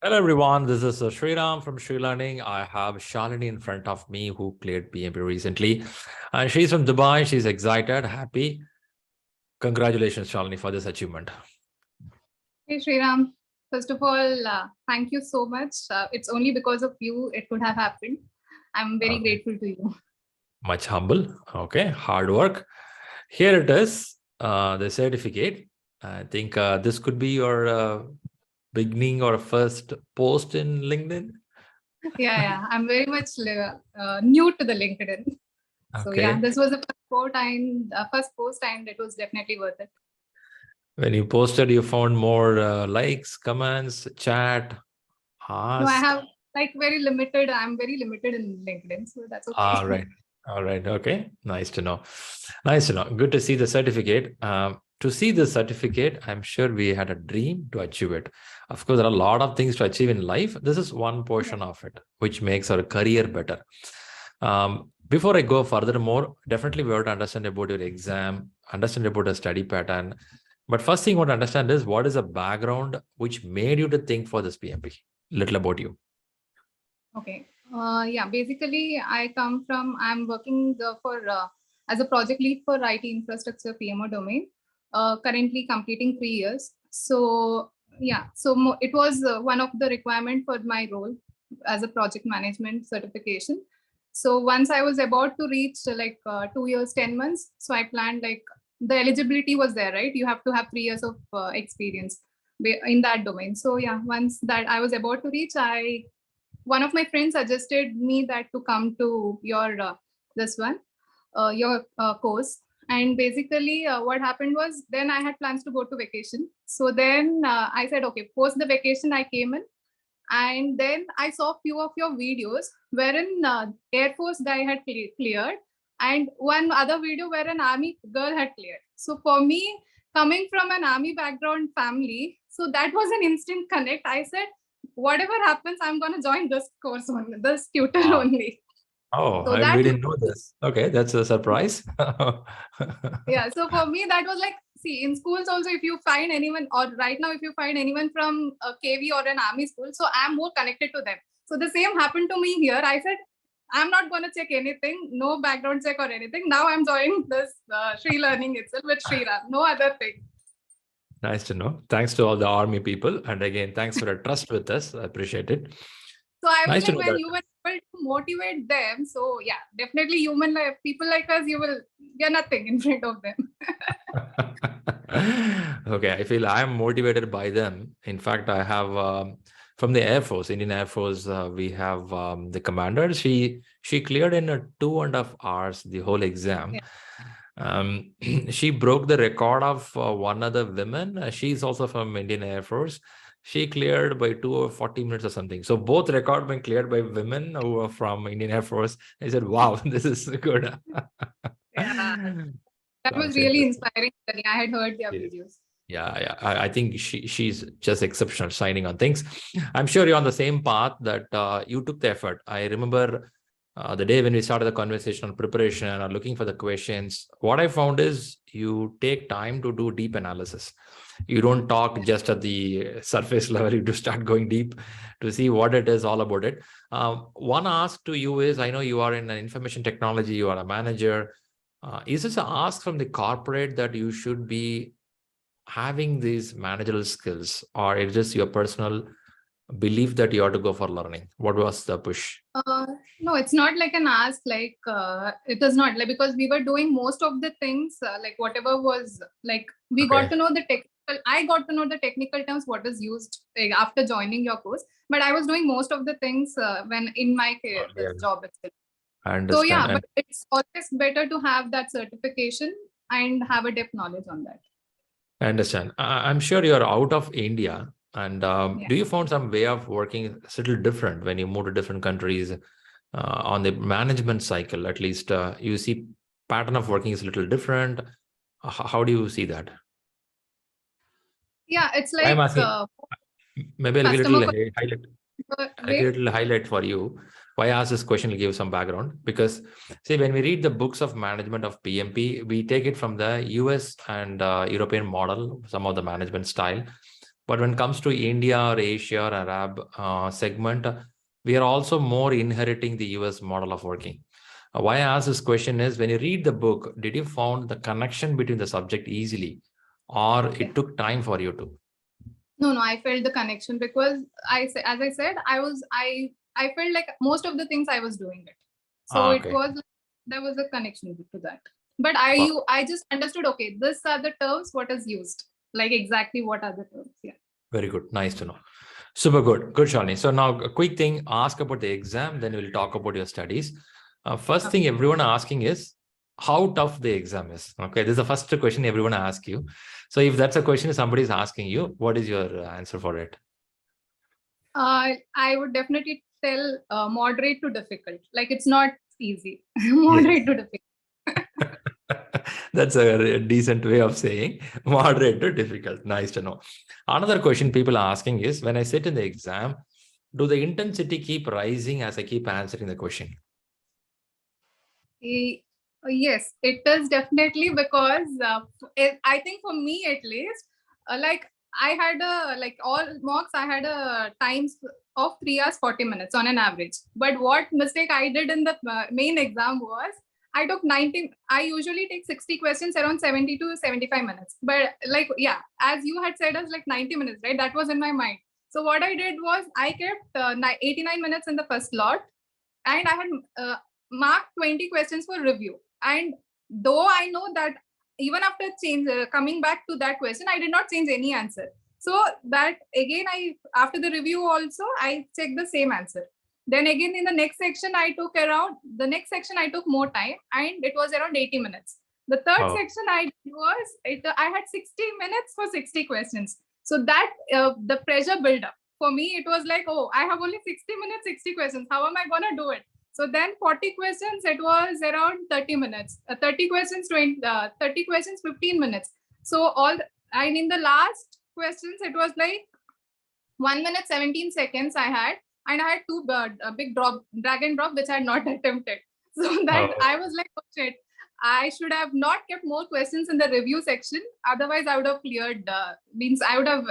Hello everyone, this is Sriram from ShriLearning. I have Shalini in front of me who cleared PMP recently. And she's from Dubai. She's excited, happy. Congratulations, Shalini, for this achievement. Hey Sriram, first of all, thank you so much. It's only because of you it could have happened. I'm very grateful to you. Much humble. Okay, hard work. Here it is, the certificate. I think this could be your beginning or first post in LinkedIn. Yeah, I'm very much new to the LinkedIn. So yeah, this was the first post and it was definitely worth it. When you posted, you found more likes, comments, chat, ask. No, I have very limited. I'm very limited in LinkedIn, so that's okay. All right. All right. Okay. Nice to know. Nice to know. Good to see the certificate. To see the certificate, I'm sure we had a dream to achieve it. Of course, there are a lot of things to achieve in life. This is one portion of it, which makes our career better. Before I go furthermore, definitely we have to understand about your exam, understand about the study pattern. But first thing I want to understand is what is the background which made you to think for this PMP? Little about you. Okay. Yeah, basically I'm working as a project lead for IT infrastructure PMO domain, currently completing 3 years. So yeah, it was one of the requirement for my role as a project management certification. So once I was about to reach 2 years, 10 months, so I planned the eligibility was there, right? You have to have 3 years of experience in that domain. So yeah, once that I was about to reach, one of my friends suggested me that to come to your course. And basically what happened was then I had plans to go to vacation. So then I said, okay, post the vacation I came in. And then I saw few of your videos wherein Air Force guy had cleared and one other video where an army girl had cleared. So for me, coming from an army background family, so that was an instant connect. I said, whatever happens, I'm going to join this course only, this tutor only. Oh, so we didn't know this. Okay, that's a surprise. Yeah, so for me, that was see, in schools also, if you find anyone, or right now, if you find anyone from a KV or an army school, so I'm more connected to them. So the same happened to me here. I said, I'm not going to check anything, no background check or anything. Now I'm joining this ShriLearning itself with Shriram, no other thing. Nice to know. Thanks to all the army people. And again, thanks for the trust with us. I appreciate it. So I was when you were able to motivate them. So yeah, definitely people like us, you're nothing in front of them. Okay, I feel I am motivated by them. In fact, I have from the Air Force, Indian Air Force, we have the commander. She cleared in 2.5 hours the whole exam. Yeah. She broke the record of one other woman. She's also from Indian Air Force. She cleared by 2 or 40 minutes or something. So both record been cleared by women who are from Indian Air Force. I said, wow, this is good. Yeah. That was really inspiring. I had heard their videos. Yeah. I think she's just exceptional signing on things. I'm sure you're on the same path that you took the effort. I remember the day when we started the conversation on preparation or looking for the questions. What I found is you take time to do deep analysis. You don't talk just at the surface level. You just start going deep to see what it is all about it. One ask to you is, I know you are in information technology, you are a manager. Is this an ask from the corporate that you should be having these managerial skills, or it's just your personal belief that you ought to go for learning? What was the push? No, it's not like an ask. It is not because we were doing most of the things. Whatever was we got to know the technical. I got to know the technical terms, what is used after joining your course. But I was doing most of the things when in my job itself. I understand. So yeah, but it's always better to have that certification and have a depth knowledge on that. I understand. I'm sure you're out of India. And do you found some way of working a little different when you move to different countries on the management cycle? At least you see pattern of working is a little different. How do you see that? Yeah, it's like maybe a little highlight for you. Why I ask this question will give some background, because see, when we read the books of management of PMP, we take it from the US and European model, some of the management style. But when it comes to India or Asia or Arab segment, we are also more inheriting the US model of working. Why I ask this question is, when you read the book, did you found the connection between the subject easily, or it took time for you to? No, I felt the connection because as I said, I felt like most of the things I was doing it. So it Okay. was, there was a connection to that. But Wow. I just understood, okay, these are the terms, what is used, like exactly what are the terms. Yeah. Very good. Nice to know. Super good. Good, Shalini. So now a quick thing, ask about the exam, then we'll talk about your studies. First thing everyone asking is how tough the exam is. Okay, this is the first question everyone asks you. So if that's a question somebody is asking you, what is your answer for it? I would definitely tell moderate to difficult. Like it's not easy. Moderate to difficult. That's a decent way of saying moderate to difficult. Nice to know. Another question people are asking is, when I sit in the exam, do the intensity keep rising as I keep answering the question? Yes, it is definitely because I think for me at least, like I had like all mocks, I had a times of 3 hours 40 minutes on an average. But what mistake I did in the main exam was I took 90. I usually take 60 questions around 70 to 75 minutes. But like, yeah, as you had said, us like 90 minutes, right? That was in my mind. So what I did was I kept 89 minutes in the first lot, and I had marked 20 questions for review. And though I know that even after coming back to that question, I did not change any answer. So that again, after the review also, I checked the same answer. Then again, in the next section, I took more time, and it was around 80 minutes. The third section I had 60 minutes for 60 questions. So that the pressure built up. For me, it was like, oh, I have only 60 minutes, 60 questions. How am I going to do it? So then 40 questions, it was around 30 minutes. 30 questions, 30 questions, 15 minutes. So and in the last questions, it was like 1 minute, 17 seconds I had. And I had two big drag and drop, which I had not attempted. So that I was like, oh shit, I should have not kept more questions in the review section. Otherwise, I would have cleared, means I would have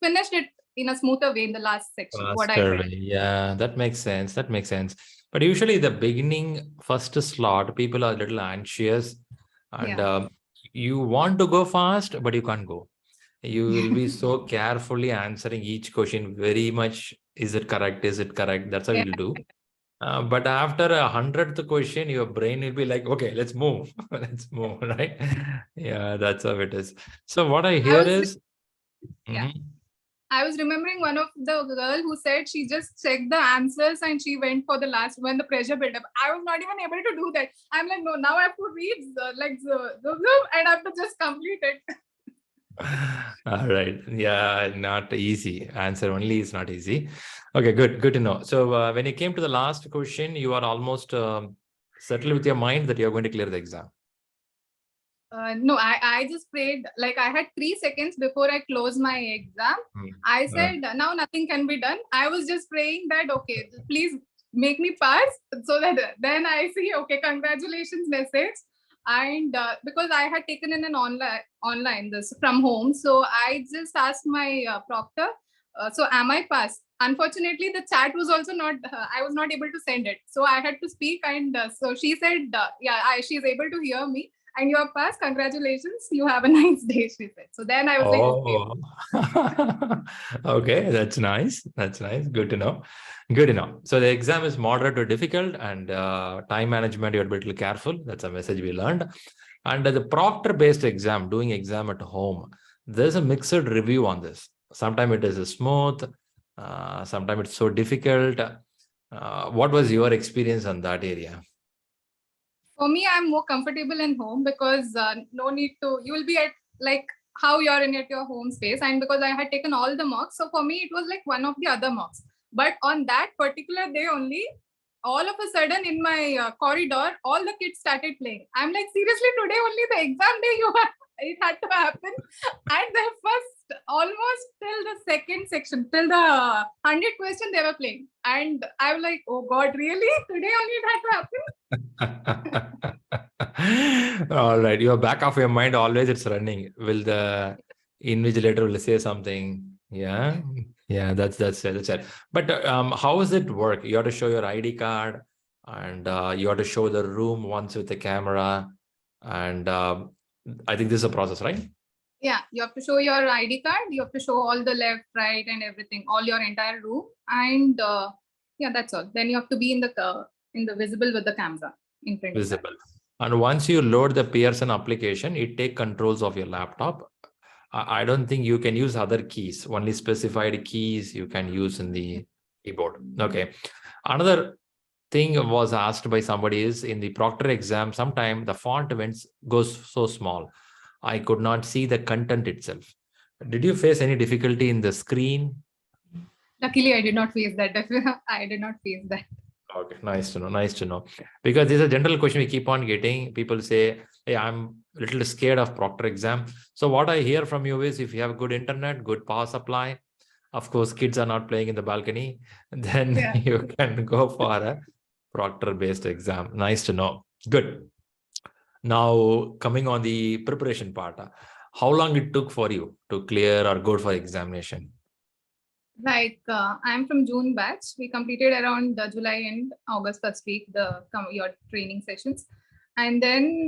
finished it in a smoother way in the last section. What I felt. Yeah, that makes sense. That makes sense. But usually the beginning first slot, people are a little anxious, and you want to go fast, but you can't go. You will be so carefully answering each question, very much, is it correct? Is it correct? That's how Yeah. you'll do. But after 100th question, your brain will be like, okay, let's move. Let's move, right? Yeah, that's how it is. So what I hear is, Yeah. I was remembering one of the girl who said she just checked the answers and she went for the last when the pressure built up. I was not even able to do that. I'm like, no, now I have to read and I have to just complete it. All right. Yeah, not easy. Answer only is not easy. Okay, good. Good to know. So when you came to the last question, you are almost settled with your mind that you're going to clear the exam. No, I just prayed, like I had 3 seconds before I closed my exam. I said, now nothing can be done. I was just praying that, okay, please make me pass, so that then I see, okay, congratulations message. And because I had taken in an online this from home, so I just asked my proctor, so am I passed? Unfortunately, the chat was also not, I was not able to send it. So I had to speak, and so she said, she's able to hear me. And you are passed. Congratulations. You have a nice day, she said. So then I was like, okay. Okay, that's nice. That's nice. Good to know. Good to know. So the exam is moderate or difficult, and time management, you're a bit careful. That's a message we learned. And the Proctor-based exam, doing exam at home, there's a mixed review on this. Sometimes it is smooth. Sometimes it's so difficult. What was your experience on that area? for me, I'm more comfortable in home because no need to, you will be at like how you're in at your home space. And because I had taken all the mocks, so for me, it was like one of the other mocks. But on that particular day only, all of a sudden in my corridor, all the kids started playing. I'm like, seriously, today only the exam day it had to happen. And the first, almost till the second section, till the 100 question, they were playing. And I was like, oh God, really? Today only it had to happen? All right. Your back of your mind always it's running. Will the invigilator will say something? Yeah, yeah, that's it. But how does it work? You have to show your ID card, and you have to show the room once with the camera, and I think this is a process, right? Yeah, you have to show your ID card. You have to show all the left, right, and everything, all your entire room, and yeah, that's all. Then you have to be in the visible with the camera in front of that. Visible. And once you load the Pearson application, it take controls of your laptop. I don't think you can use other keys. Only specified keys you can use in the keyboard. Okay. Another thing was asked by somebody is in the Proctor exam, sometime the font goes so small. I could not see the content itself. Did you face any difficulty in the screen? Luckily, I did not face that. I did not face that. Okay, nice to know. Nice to know. Because this is a general question we keep on getting. People say, hey, I'm a little scared of Proctor exam. So what I hear from you is if you have good internet, good power supply, of course, kids are not playing in the balcony, then Yeah. you can go for a Proctor based exam. Nice to know. Good. Now coming on the preparation part, how long it took for you to clear or go for examination? Like I'm from June batch. We completed around July and August first week your training sessions, and then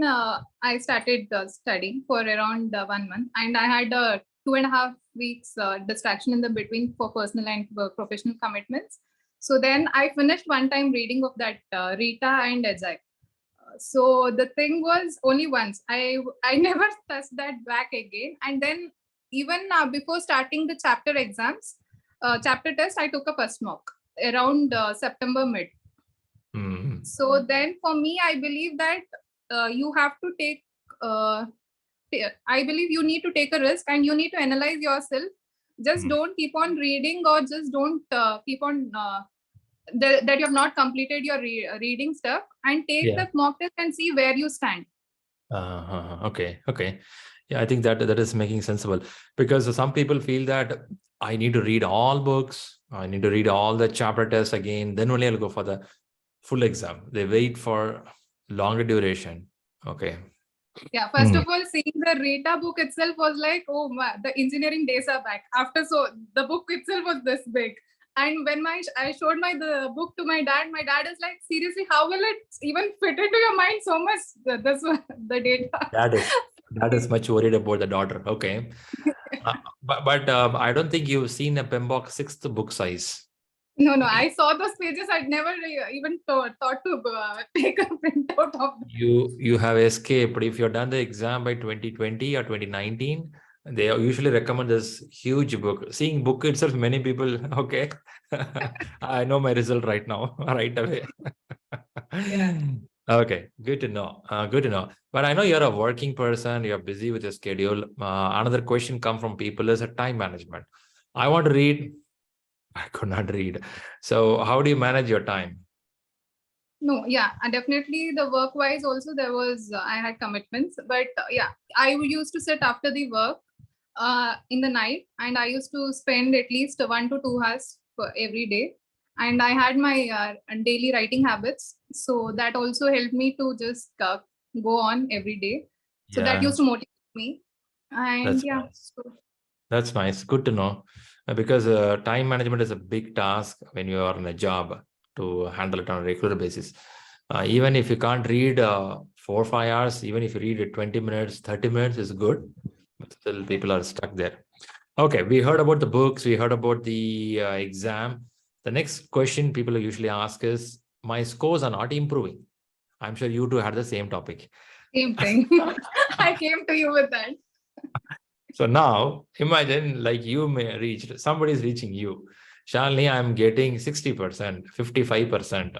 I started studying for around 1 month, and I had 2.5 weeks distraction in the between for personal and professional commitments. So then I finished one time reading of that Rita and Agile. So the thing was only once. I never touched that back again, and then even before starting the chapter exams. Chapter test, I took a first mock around September mid. Mm. So then for me, I believe that you have to take, I believe you need to take a risk and you need to analyze yourself. Just don't keep on reading or just don't keep on that you have not completed your reading stuff and take the mock test and see where you stand. Okay. Yeah, I think that is making sensible because some people feel that I need to read all books, I need to read all the chapter tests again, then only I'll go for the full exam. They wait for longer duration. Okay. Yeah, first of all, seeing the Rita book itself was like, oh, the engineering days are back. After so, the book itself was this big. And when I showed the book to my dad is like, seriously, how will it even fit into your mind so much? The data. That is much worried about the daughter. Okay. But I don't think you've seen a PMBOK 6th book size. No, I saw those pages. I'd never even thought to take a printout of them. You have escaped. If you've done the exam by 2020 or 2019, they usually recommend this huge book. Seeing book itself, many people, okay, I know my result right now, right away. Yeah. Okay, good to know. Good to know. But I know you're a working person. You're busy with your schedule. Another question come from people is a time management. I want to read. I could not read. So how do you manage your time? No, yeah, and definitely the work wise also there was I had commitments, but yeah, I used to sit after the work in the night, and I used to spend at least 1 to 2 hours for every day, and I had my daily writing habits, so that also helped me to just go on every day. So that used to motivate me, and That's yeah. nice. That's nice. Good to know. Because time management is a big task when you are in a job to handle it on a regular basis. Even if you can't read 4 or 5 hours, even if you read it 20 minutes, 30 minutes is good. But still people are stuck there. Okay, we heard about the books. We heard about the exam. The next question people usually ask is, my scores are not improving. I'm sure you two had the same topic. Same thing. I came to you with that. So now imagine like you may reach, somebody is reaching you. Shalini, I'm getting 60%, 55%,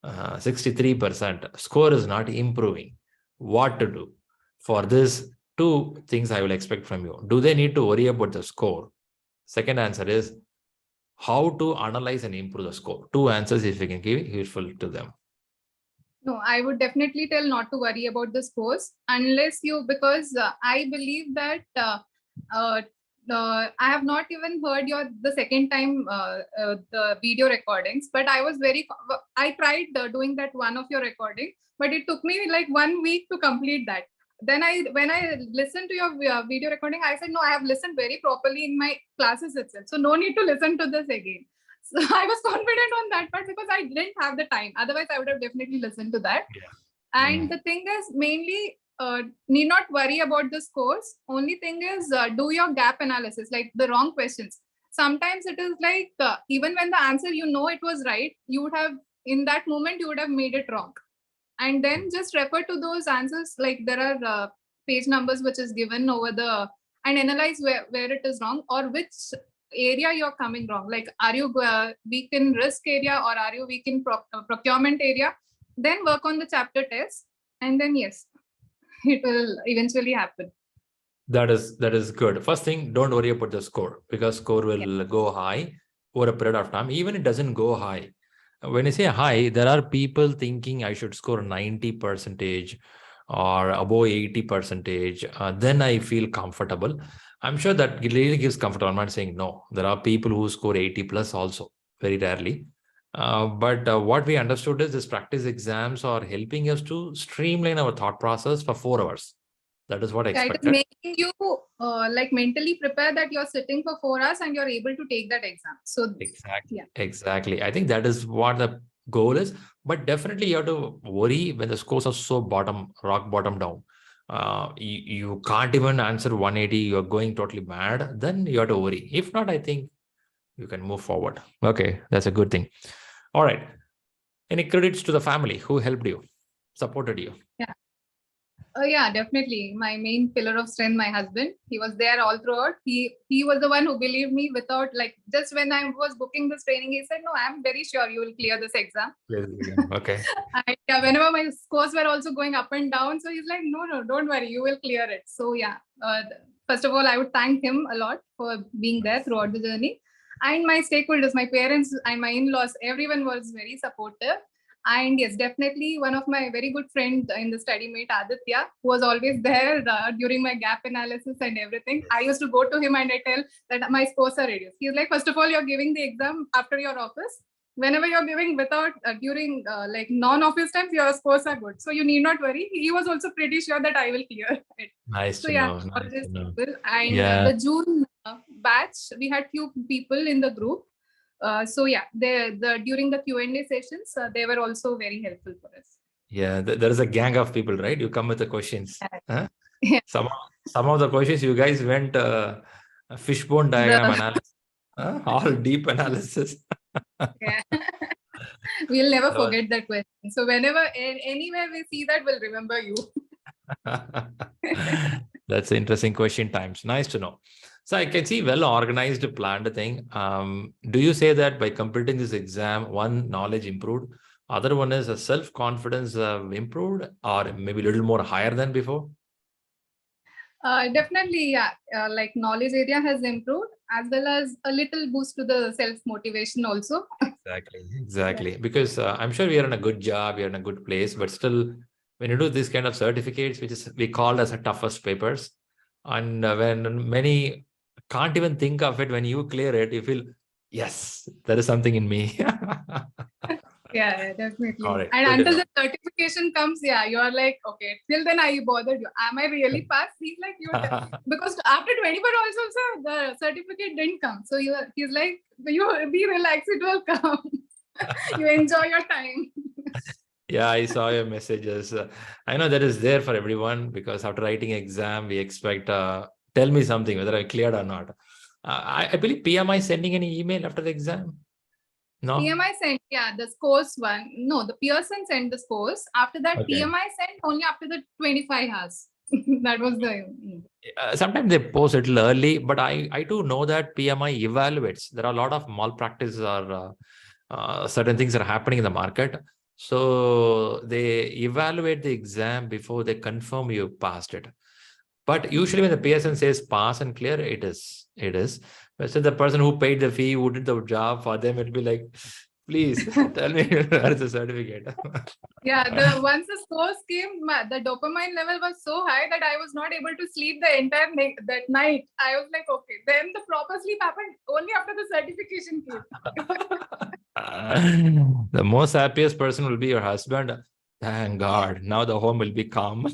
63%. Score is not improving. What to do? For this, two things I will expect from you. Do they need to worry about the score? Second answer is how to analyze and improve the score. Two answers if you can give useful to them. No, I would definitely tell not to worry about the scores unless because I believe that I have not even heard the second time the video recordings, but I tried doing that one of your recording, but it took me like 1 week to complete that. Then when I listened to your video recording, I said, no, I have listened very properly in my classes itself. So no need to listen to this again. So I was confident on that part because I didn't have the time. Otherwise, I would have definitely listened to that. Yeah. And the thing is, mainly, need not worry about the scores. Only thing is, do your gap analysis, like the wrong questions. Sometimes it is like, even when the answer, it was right, you would have, in that moment, you would have made it wrong. And then just refer to those answers. Like there are page numbers which is given over the, and analyze where it is wrong or which area you're coming wrong. Like, are you weak in risk area or are you weak in procurement area? Then work on the chapter test, and then yes, it will eventually happen. That is good. First thing, don't worry about the score, because score will go high over a period of time. Even it doesn't go high. When I say high, there are people thinking I should score 90% or above 80%. Then I feel comfortable. I'm sure that really gives comfort. I'm not saying no. There are people who score 80 plus also, very rarely. But what we understood is this practice exams are helping us to streamline our thought process for 4 hours. That is what I It is expected. making you like mentally prepare that you're sitting for 4 hours and you're able to take that exam. So Exactly. I think that is what the goal is. But definitely you have to worry when the scores are so rock bottom down. You can't even answer 180. You're going totally mad. Then you have to worry. If not, I think you can move forward. Okay, that's a good thing. All right. Any credits to the family who helped you, supported you? Yeah, definitely. My main pillar of strength, my husband, he was there all throughout. He was the one who believed me without, like, just when I was booking this training, he said, no, I'm very sure you will clear this exam. Okay. And whenever my scores were also going up and down, so he's like, no, don't worry, you will clear it. So yeah, first of all, I would thank him a lot for being there throughout the journey. And my stakeholders, my parents and my in-laws, everyone was very supportive. And yes, definitely one of my very good friends in the study mate, Aditya, who was always there during my gap analysis and everything. I used to go to him and I tell that my scores are reduced. He's like, first of all, you're giving the exam after your office. Whenever you're giving without during like non-office times, your scores are good. So you need not worry. He was also pretty sure that I will clear it. Nice So to yeah, know. all Nice these to know. people. And Yeah. the June batch, we had few people in the group. So yeah, during the Q&A sessions, they were also very helpful for us. Yeah, there is a gang of people, right? You come with the questions. Huh? Yeah. Some of the questions you guys went fishbone diagram analysis, all deep analysis. Yeah. We'll never That was- forget that question. So whenever, anywhere we see that, we'll remember you. That's an interesting question times. Nice to know. So I can see well organized, planned thing. Do you say that by completing this exam, one, knowledge improved, other one is a self-confidence improved, or maybe a little more higher than before? Definitely, yeah. Like knowledge area has improved, as well as a little boost to the self-motivation also. Exactly. Yeah. Because I'm sure we are in a good job, we are in a good place, but still, when you do this kind of certificates, which is we call as the toughest papers, and when many can't even think of it, when you clear it, you feel, yes, there is something in me. Yeah, definitely. Got it. And Good until enough. the certification comes, yeah, you are like, okay, till then I bothered you. Am I really passed? He's like, because after 24 hours also, the certificate didn't come. So he's like, you be relaxed, it will come. You enjoy your time. Yeah, I saw your messages. I know that is there for everyone, because after writing exam, we expect, tell me something, whether I cleared or not. I believe PMI sending any email after the exam? No? PMI sent, yeah, the scores one. No, the Pearson sent the scores. After that, Okay. PMI sent only after the 25 hours. That was the... Sometimes they post a little early, but I do know that PMI evaluates. There are a lot of malpractice or certain things that are happening in the market. So they evaluate the exam before they confirm you passed it. But usually when the PSN says pass and clear, it is. But so the person who paid the fee, who did the job, for them, it'll be like, please tell me where is the certificate. Yeah, once the scores came, the dopamine level was so high that I was not able to sleep the entire that night. I was like, okay. Then the proper sleep happened only after the certification came. The most happiest person will be your husband. Thank God. Now the home will be calm.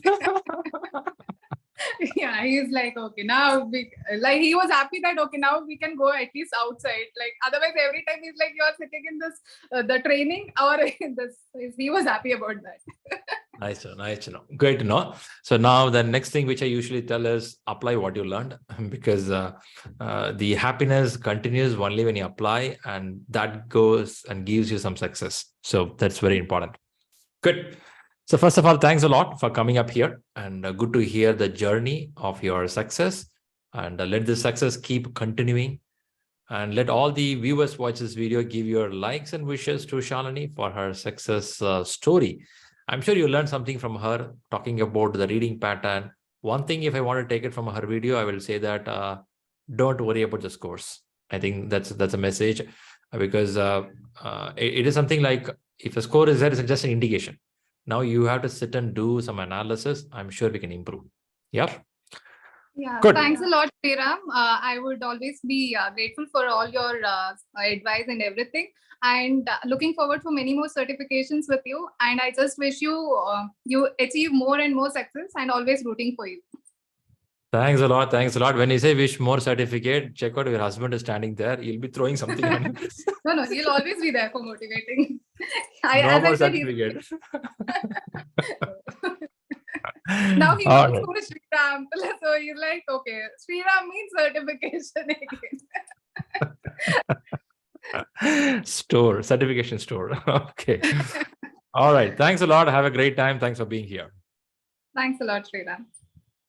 Yeah, he's like, okay, now he was happy that okay, now we can go at least outside. Like otherwise, every time he's like, you're sitting in this the training or in this. He was happy about that. Nice to know. Great to know. So now the next thing which I usually tell is apply what you learned, because the happiness continues only when you apply, and that goes and gives you some success. So that's very important. Good. So first of all, thanks a lot for coming up here, and good to hear the journey of your success, and let this success keep continuing, and let all the viewers watch this video give your likes and wishes to Shalini for her success story. I'm sure you learned something from her talking about the reading pattern. One thing, if I want to take it from her video, I will say that don't worry about the scores. I think that's a message, because it is something like, if a score is there, it's just an indication. Now you have to sit and do some analysis. I'm sure we can improve. Yeah. Yeah, Good. thanks a lot, Sriram. I would always be grateful for all your advice and everything, and looking forward for many more certifications with you. And I just wish you you achieve more and more success, and always rooting for you. Thanks a lot. Thanks a lot. When you say wish more certificate, check out your husband is standing there. He'll be throwing something on you. No, he'll always be there for motivating. No more certificate. Now he All knows right. who is Sriram. So he's like, okay, Sriram means certification again. Certification store. Okay. All right. Thanks a lot. Have a great time. Thanks for being here. Thanks a lot, Sriram.